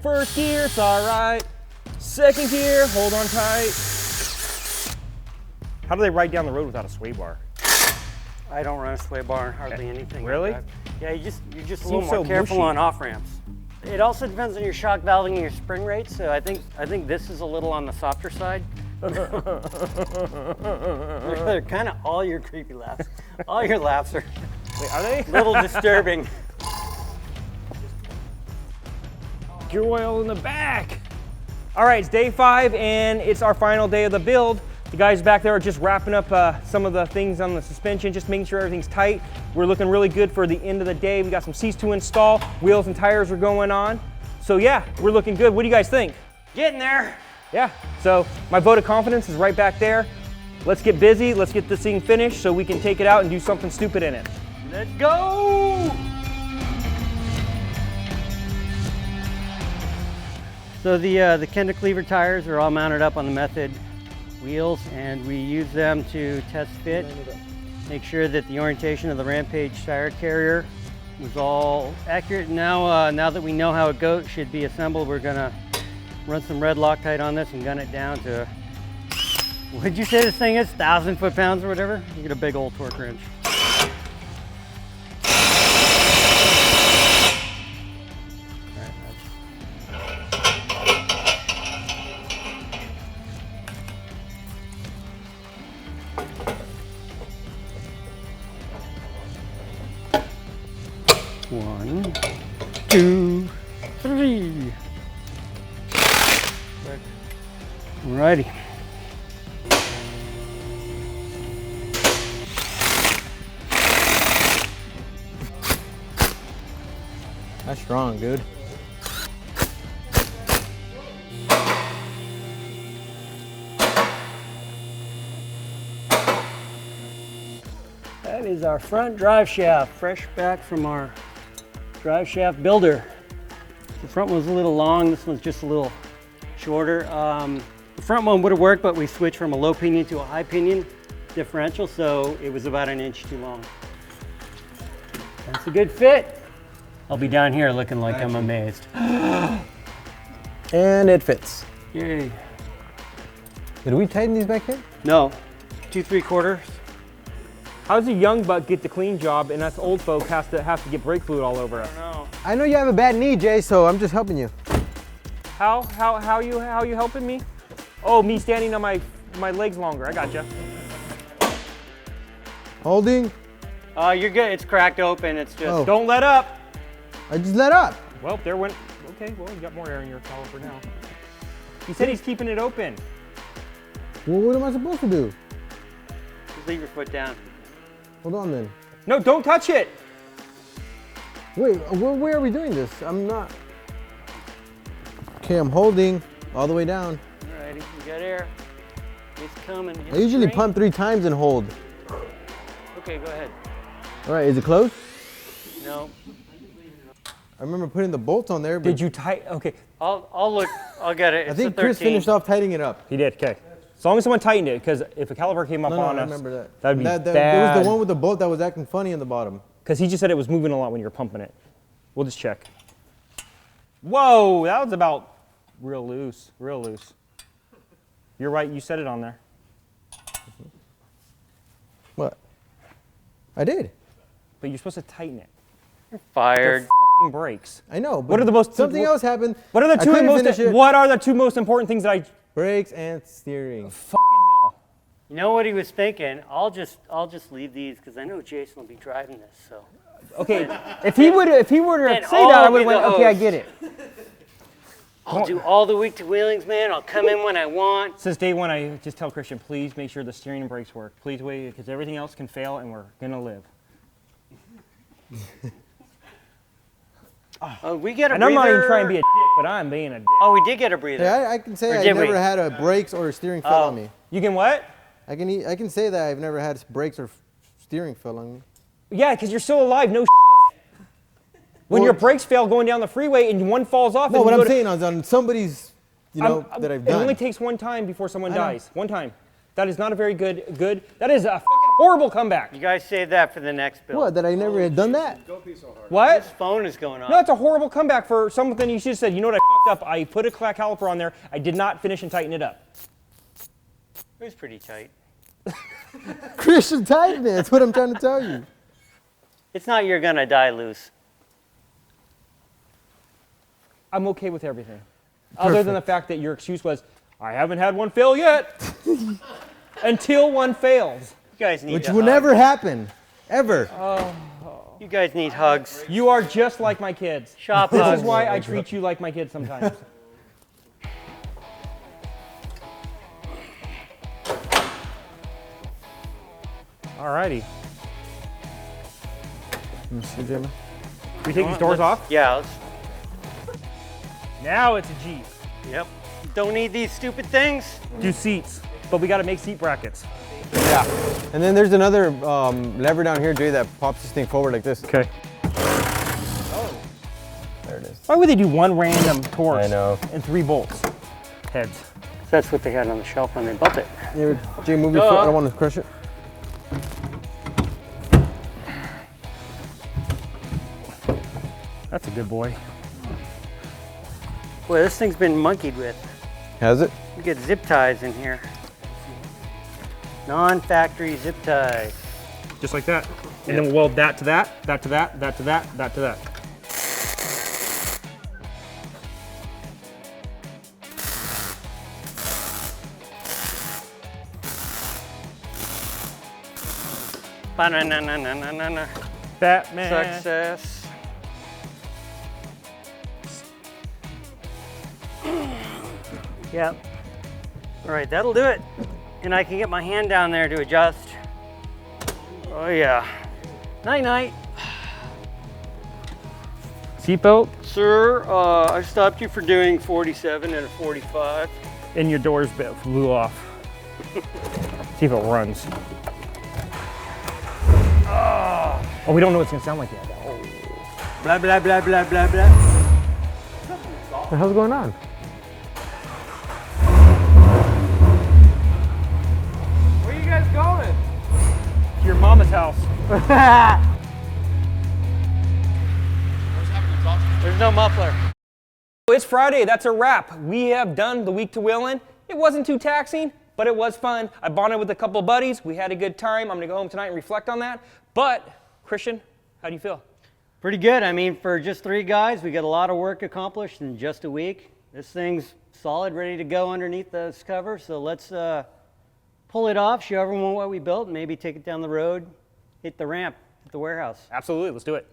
First gear, it's all right. Second gear, hold on tight. How do they ride down the road without a sway bar? I don't run a sway bar, hardly anything. Really? Like yeah, you're just a little more so careful mushy. on off ramps. It also depends on your shock valving and your spring rate. So I think this is a little on the softer side. They're kind of all your creepy laughs. All your laughs are Wait, are they? a little disturbing. Gear oil in the back. All right, it's day 5 and it's our final day of the build. The guys back there are just wrapping up some of the things on the suspension, just making sure everything's tight. We're looking really good for the end of the day. We got some seats to install, wheels and tires are going on. So yeah, we're looking good. What do you guys think? Getting there. Yeah, so my vote of confidence is right back there. Let's get busy, let's get this thing finished so we can take it out and do something stupid in it. Let's go! So the Kenda Cleaver tires are all mounted up on the Method wheels, and we use them to test fit, make sure that the orientation of the Rampage tire carrier was all accurate. Now, now that we know how it goes, should be assembled, we're gonna run some red Loctite on this and gun it down to, what'd you say this thing is, 1,000 foot-pounds or whatever? You get a big old torque wrench. One, two, three. Alrighty. That's strong, dude. That is our front drive shaft, fresh back from our drive shaft builder. The front one's a little long, this one's just a little shorter. The front one would have worked, but we switched from a low pinion to a high pinion differential, so it was about 1 inch too long. That's a good fit. I'll be down here looking like I'm amazed. And it fits. Yay. Did we tighten these back here? No, 2 3/4. How does a young buck get the clean job and us old folk have to get brake fluid all over us? No. I know you have a bad knee, Jay, so I'm just helping you. How you helping me? Oh, me standing on my legs longer. I gotcha. Holding. You're good. It's cracked open. It's just. Oh. Don't let up. I just let up. Well, there went. Okay, well, you got more air in your caliper now. He said he's keeping it open. Well, what am I supposed to do? Just leave your foot down. Hold on then. No, don't touch it. Wait, where are we doing this? I'm not. Okay, I'm holding all the way down. Alrighty, you got air. It's coming. I usually pump 3 times and hold. Okay, go ahead. All right, is it closed? No. I remember putting the bolts on there, but Did you tight? Okay. I'll look. I'll get it. I It's think a Chris 13. finished off tightening it up. He did. Okay. As long as someone tightened it, because if a caliper came up No, on I us, remember that. that'd be It was bad. the one with the bolt that was acting funny in the bottom. Because he just said it was moving a lot when you were pumping it. We'll just check. Whoa, that was about real loose, real loose. You're right, you said it on there. What? I did. But you're supposed to tighten it. Fired. F***ing brakes. I know. But What are the most? Something else happened. What are the I two couldn't most? finish it. What are the 2 most important things that I? Brakes and steering. Fucking hell. You know what he was thinking? I'll just leave these because I know Jason will be driving this. So. Okay, if he were to And say that, I I'll would be have went, the okay, I host. get it. I'll do all the week to Wheelings, man. I'll come in when I want. Since day one, I just tell Christian, please make sure the steering and brakes work. Please wait, because everything else can fail and we're gonna live. We get a And I'm not even breather. trying to be a dick, but I'm being a dick. Oh, we did get a breather. Yeah, I can say Or I did we? never had a brakes or a steering fill Oh. on me. You can what? I can say that I've never had brakes or steering fill on me. Yeah, because you're still alive, no When your brakes fail going down the freeway and one falls off. No, and what you I'm go to- saying is on somebody's, that I've It done. only takes one time before someone I know. dies. One time. That is not a very good. That is a fucking horrible comeback. You guys save that for the next build. What? That I never had done that? What? This phone is going off. No, it's a horrible comeback for something you should have said. You know what, I fucked up. I put a caliper on there. I did not finish and tighten it up. It was pretty tight. Christian tightened it. That's what I'm trying to tell you. It's not you're gonna die loose. I'm okay with everything. Other than the fact that your excuse was, I haven't had one fail yet. Until one fails. You guys need Which a will hug. never happen. Ever. You guys need hugs. You are just like my kids. Shop This hugs. is why I treat you like my kids sometimes. Alrighty. Let me see, Jamie. We take these doors off? Yeah. Let's, Now it's a Jeep. yep. Don't need these stupid things. Do seats, but we gotta make seat brackets. Yeah. And then there's another lever down here, Jay, that pops this thing forward like this. Okay. There it is. Why would they do one random Torx I know. and 3 bolts? Heads. That's what they had on the shelf when they built it. Here, Jay, move your foot. I don't want to crush it. That's a good boy. Boy, this thing's been monkeyed with. Has it? You get zip ties in here. Non-factory zip ties. Just like that. And then we'll weld that to that, that to that, that to that, that to that. Ba-na-na-na-na-na-na. Batman. Success. Yep. All right, that'll do it. And I can get my hand down there to adjust. Oh yeah. Night-night. Seatbelt. Sir, I stopped you for doing 47 and a 45. And your doors flew off. See if it runs. Oh, we don't know what it's gonna sound like yet. Oh. Blah, blah, blah, blah, blah, blah. What the hell's going on? Where are you guys going? To your mama's house. There's no muffler. It's Friday, that's a wrap. We have done the week to Wheelin. It wasn't too taxing, but it was fun. I bonded with a couple of buddies. We had a good time. I'm gonna go home tonight and reflect on that. But, Christian, how do you feel? Pretty good. I mean, for just 3 guys, we got a lot of work accomplished in just a week. This thing's solid, ready to go underneath this cover. So let's pull it off, show everyone what we built, and maybe take it down the road, hit the ramp at the warehouse. Absolutely, let's do it.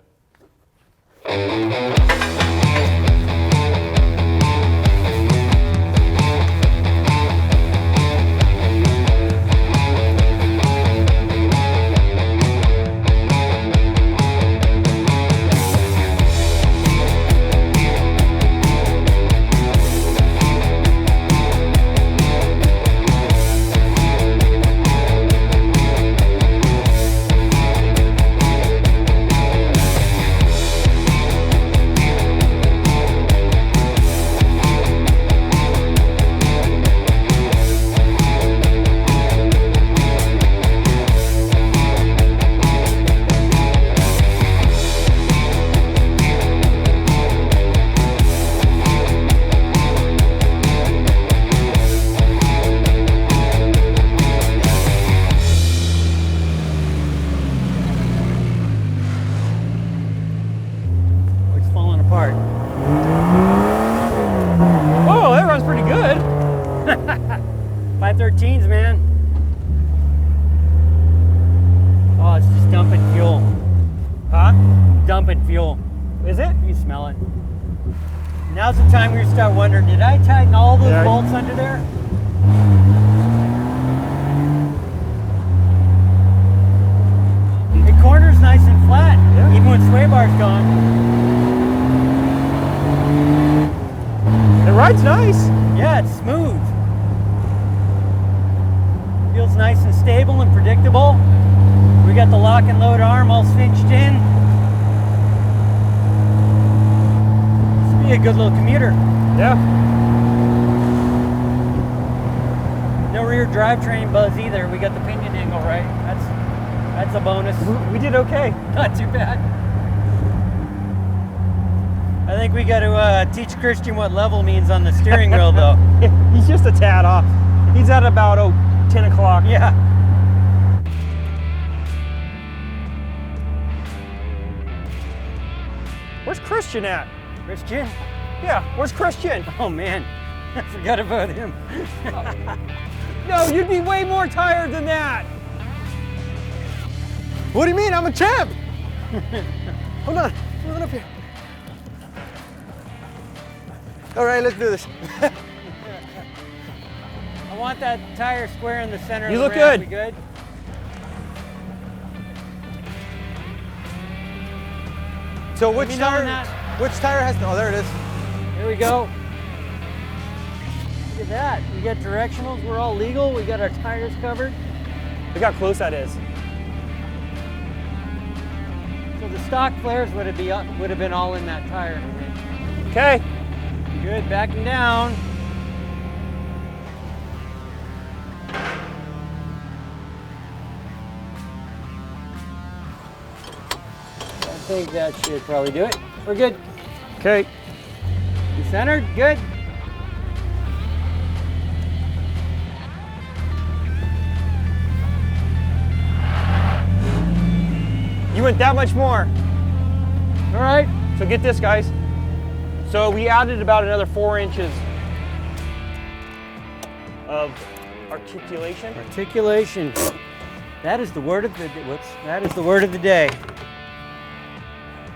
It's falling apart. Oh, that runs pretty good. 513s, man. Oh, it's just dumping fuel. Huh? Dumping fuel. Is it? You can smell it. Now's the time where you start wondering, did I tighten all those Yeah. bolts under there? The corner's nice and flat, Yeah. even when sway bar's gone. It rides nice. Yeah, it's smooth. Feels nice and stable and predictable. We got the lock and load arm all cinched in. This would be a good little commuter. Yeah. No rear drivetrain buzz either. We got the pinion angle right. That's a bonus. We did okay. Not too bad. I think we got to teach Christian what level means on the steering wheel, though. He's just a tad off. He's at about 10 o'clock. Yeah. Where's Christian at? Christian? Yeah, where's Christian? Oh man, I forgot about him. No, you'd be way more tired than that. What do you mean? I'm a champ. Hold on, moving up here. All right, let's do this. I want that tire square in the center. You of the look ramp. good. We good? So which me know tire? on that. Which tire has? Oh, there it is. Here we go. Look at that. We got directionals. We're all legal. We got our tires covered. Look how close that is. So the stock flares would have been all in that tire. Okay. Good. Backing down. I think that should probably do it. We're good. Okay. You centered? Good. You went that much more. All right. So get this, guys. So we added about another 4 inches of articulation. Articulation. That is the word of the that is the word of the day.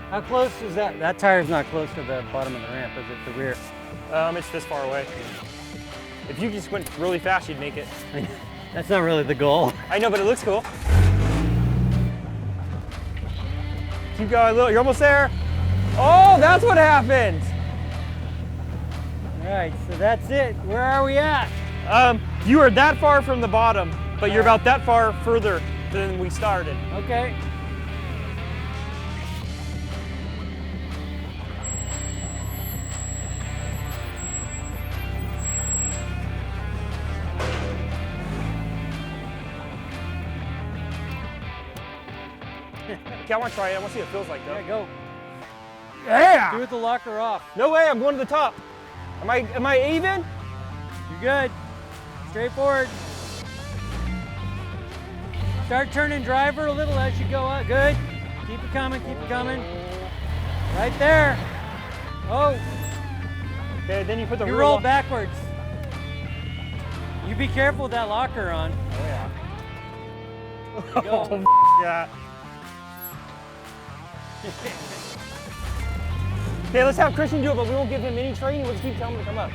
How close is that? That tire's not close to the bottom of the ramp, is it? The rear. It's this far away. If you just went really fast, you'd make it. That's not really the goal. I know, but it looks cool. Keep going a little. You're almost there. Oh, that's what happened. All right, so that's it. Where are we at? You are that far from the bottom, but you're about that far further than we started. Okay. Okay, I want to try it. I want to see what it feels like, though. Yeah, go. Yeah! Do it with the locker off. No way, I'm going to the top. Am I even? You're good. Straight forward. Start turning driver a little as you go out. Good. Keep it coming, keep it coming. Right there. Oh, Okay, then you put the you rear roll lock- backwards. You be careful with that locker on. Oh, Go. yeah. Okay, let's have Christian do it, but we won't give him any training. We'll just keep telling him to come up.